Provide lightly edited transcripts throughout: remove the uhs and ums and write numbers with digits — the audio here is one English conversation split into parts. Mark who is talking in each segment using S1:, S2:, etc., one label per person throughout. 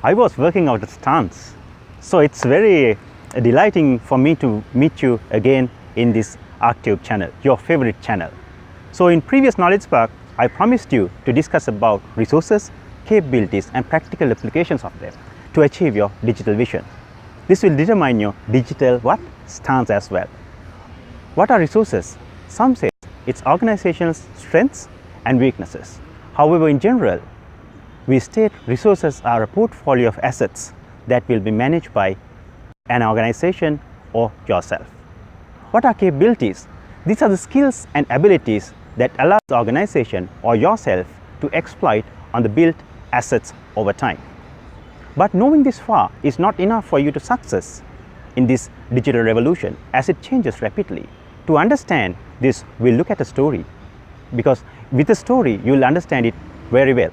S1: I was working out a stance. So it's very delighting for me to meet you again in this OurTube channel, your favorite channel. So in previous Knowledge Spark, I promised you to discuss about resources, capabilities and practical applications of them to achieve your digital vision. This will determine your digital stance as well. What are resources? Some say it's organizational strengths and weaknesses. However, in general, we state resources are a portfolio of assets that will be managed by an organization or yourself. What are capabilities? These are the skills and abilities that allow the organization or yourself to exploit on the built assets over time. But knowing this far is not enough for you to success in this digital revolution as it changes rapidly. To understand this, we'll look at a story, because with a story, you'll understand it very well.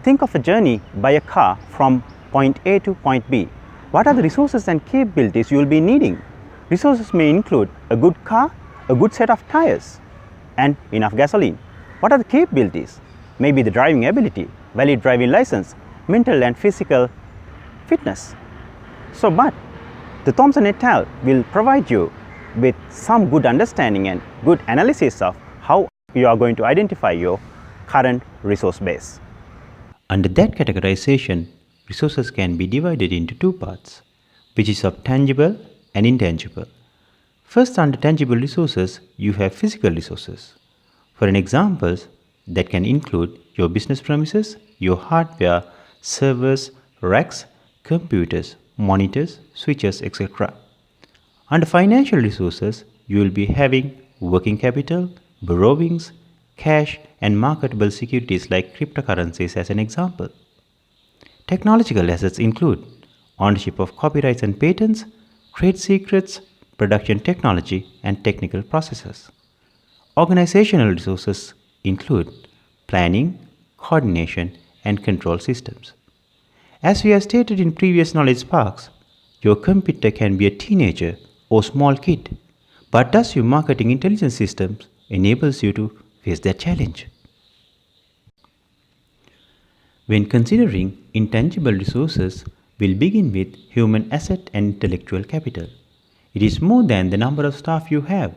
S1: Think of a journey by a car from point A to point B. What are the resources and capabilities you will be needing? Resources may include a good car, a good set of tires, and enough gasoline. What are the capabilities? Maybe the driving ability, valid driving license, mental and physical fitness. But the Thompson et al. Will provide you with some good understanding and good analysis of how you are going to identify your current resource base.
S2: Under that categorization, resources can be divided into two parts, which is of tangible and intangible. First, under tangible resources, you have physical resources. For an example, that can include your business premises, your hardware, servers, racks, computers, monitors, switches, etc. Under financial resources, you will be having working capital, borrowings, cash, and marketable securities like cryptocurrencies as an example. Technological assets include ownership of copyrights and patents, trade secrets, production technology, and technical processes. Organizational resources include planning, coordination, and control systems. As we have stated in previous Knowledge Sparks, your competitor can be a teenager or small kid, but does your marketing intelligence systems enables you to face that challenge? When considering intangible resources, we'll begin with human asset and intellectual capital. It is more than the number of staff you have.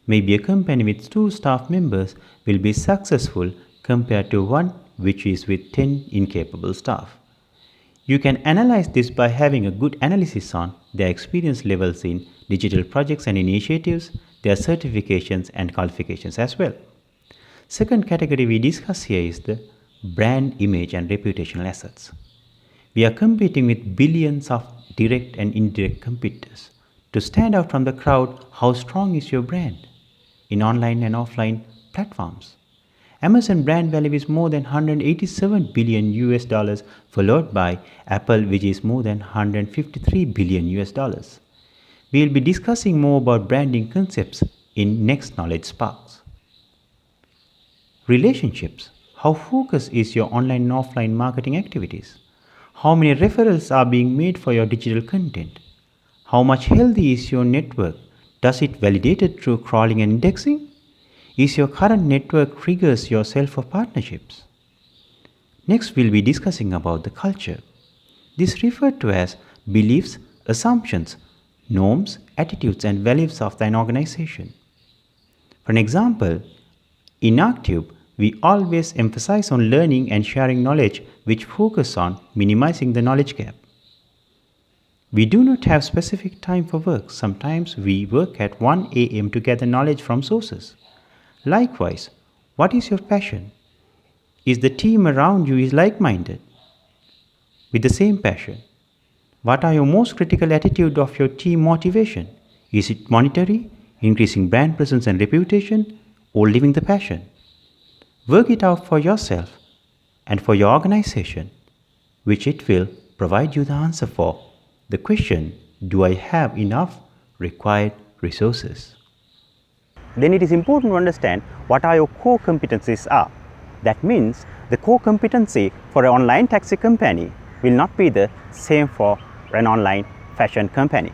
S2: Maybe a company with 2 staff members will be successful compared to one which is with 10 incapable staff. You can analyze this by having a good analysis on their experience levels in digital projects and initiatives, their certifications and qualifications as well. Second category we discuss here is the brand image and reputational assets. We are competing with billions of direct and indirect competitors. To stand out from the crowd, how strong is your brand in online and offline platforms? Amazon brand value is more than $187 billion, followed by Apple, which is more than $153 billion. We will be discussing more about branding concepts in next Knowledge Sparks. Relationships. How focused is your online and offline marketing activities? How many referrals are being made for your digital content? How much healthy is your network? Does it validate it through crawling and indexing? Is your current network triggers your sale for partnerships? Next, we'll be discussing about the culture. This is referred to as beliefs, assumptions, norms, attitudes, and values of an organization. For an example, in OurTube, we always emphasize on learning and sharing knowledge, which focus on minimizing the knowledge gap. We do not have specific time for work. Sometimes we work at 1 a.m. to gather knowledge from sources. Likewise, what is your passion? Is the team around you is like-minded with the same passion? What are your most critical attitude of your team motivation? Is it monetary, increasing brand presence and reputation, or living the passion? Work it out for yourself and for your organization, which it will provide you the answer for the question, do I have enough required resources?
S1: Then it is important to understand what are your core competencies are. That means the core competency for an online taxi company will not be the same for an online fashion company.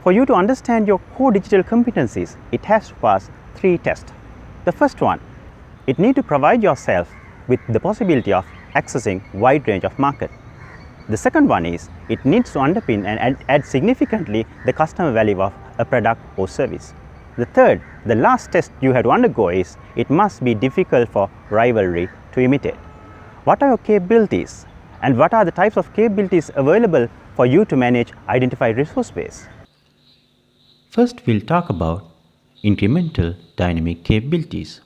S1: For you to understand your core digital competencies, it has to pass 3 tests. The first one, it needs to provide yourself with the possibility of accessing wide range of market. The second one is it needs to underpin and add significantly the customer value of a product or service. The third, the last test you have to undergo is it must be difficult for rivalry to imitate. What are your capabilities and what are the types of capabilities available for you to manage identified resource base?
S2: First, we'll talk about incremental dynamic capabilities.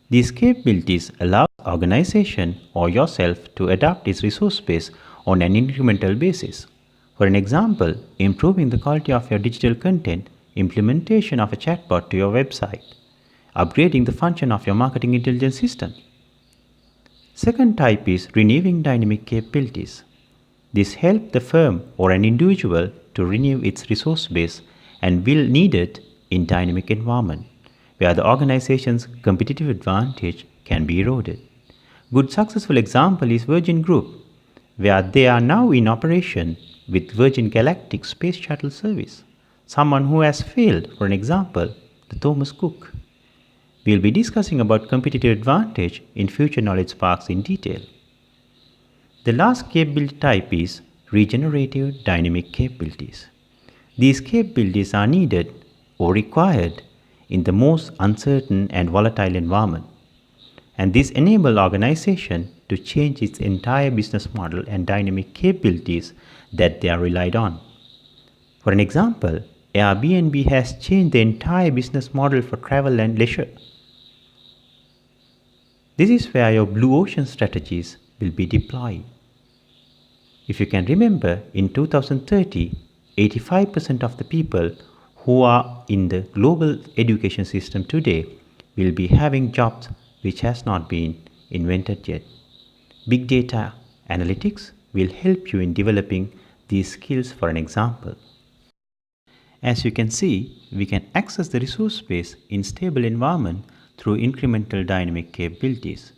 S2: These capabilities allow the organization or yourself to adapt its resource base on an incremental basis. For an example, improving the quality of your digital content, implementation of a chatbot to your website, upgrading the function of your marketing intelligence system. Second type is renewing dynamic capabilities. This helps the firm or an individual to renew its resource base and will need it in dynamic environment where the organization's competitive advantage can be eroded. Good successful example is Virgin Group, where they are now in operation with Virgin Galactic Space Shuttle service. Someone who has failed, for an example, the Thomas Cook. We'll be discussing about competitive advantage in future knowledge sparks in detail. The last capability type is regenerative dynamic capabilities. These capabilities are needed or required in the most uncertain and volatile environment, and this enables organization to change its entire business model and dynamic capabilities that they are relied on. For an example, Airbnb has changed the entire business model for travel and leisure. This is where your blue ocean strategies will be deployed. If you can remember, in 2030, 85% of the people who are in the global education system today will be having jobs which has not been invented yet. Big data analytics will help you in developing these skills. For an example, as you can see, we can access the resource base in stable environment through incremental dynamic capabilities,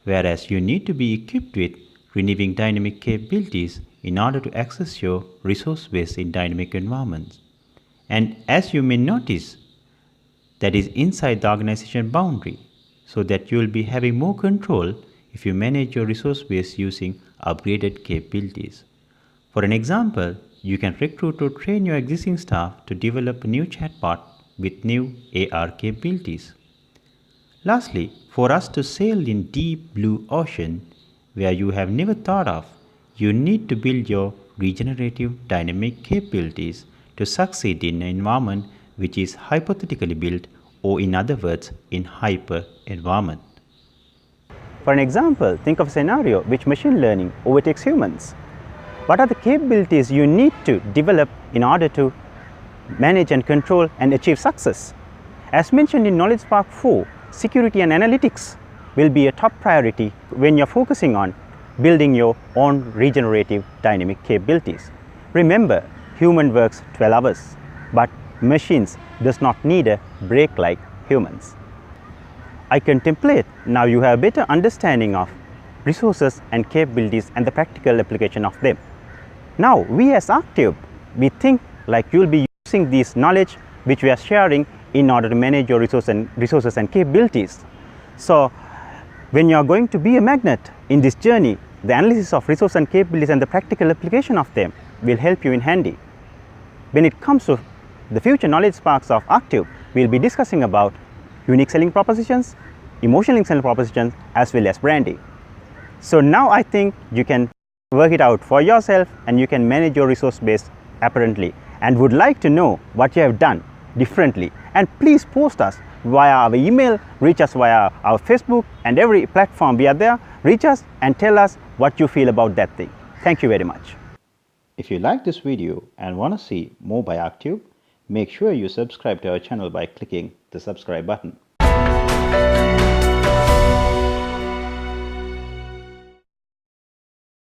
S2: whereas you need to be equipped with renewing dynamic capabilities in order to access your resource base in dynamic environments. And as you may notice, that is inside the organization boundary, so that you will be having more control if you manage your resource base using upgraded capabilities. For an example, you can recruit or train your existing staff to develop a new chatbot with new AR capabilities. Lastly, for us to sail in deep blue ocean where you have never thought of, you need to build your regenerative dynamic capabilities to succeed in an environment which is hypothetically built, or in other words, in hyper environment.
S1: For an example, think of a scenario which machine learning overtakes humans. What are the capabilities you need to develop in order to manage and control and achieve success? As mentioned in Knowledge Spark 4, security and analytics will be a top priority when you're focusing on building your own regenerative dynamic capabilities. Remember, human works 12 hours, but machines does not need a break like humans. I contemplate now you have a better understanding of resources and capabilities and the practical application of them. Now, we as Arctube, we think like you'll be using this knowledge which we are sharing in order to manage your resources and capabilities. So, when you are going to be a magnet in this journey, the analysis of resource and capabilities and the practical application of them will help you in handy. When it comes to the future knowledge sparks of Arctube, we will be discussing about unique selling propositions, emotional selling propositions, as well as branding. So now I think you can work it out for yourself and you can manage your resource base apparently, and would like to know what you have done differently. And please post us via our email, reach us via our Facebook and every platform we are there. Reach us and tell us what you feel about that thing. Thank you very much. If you like this video and want to see more by Arctube, make sure you subscribe to our channel by clicking the subscribe button.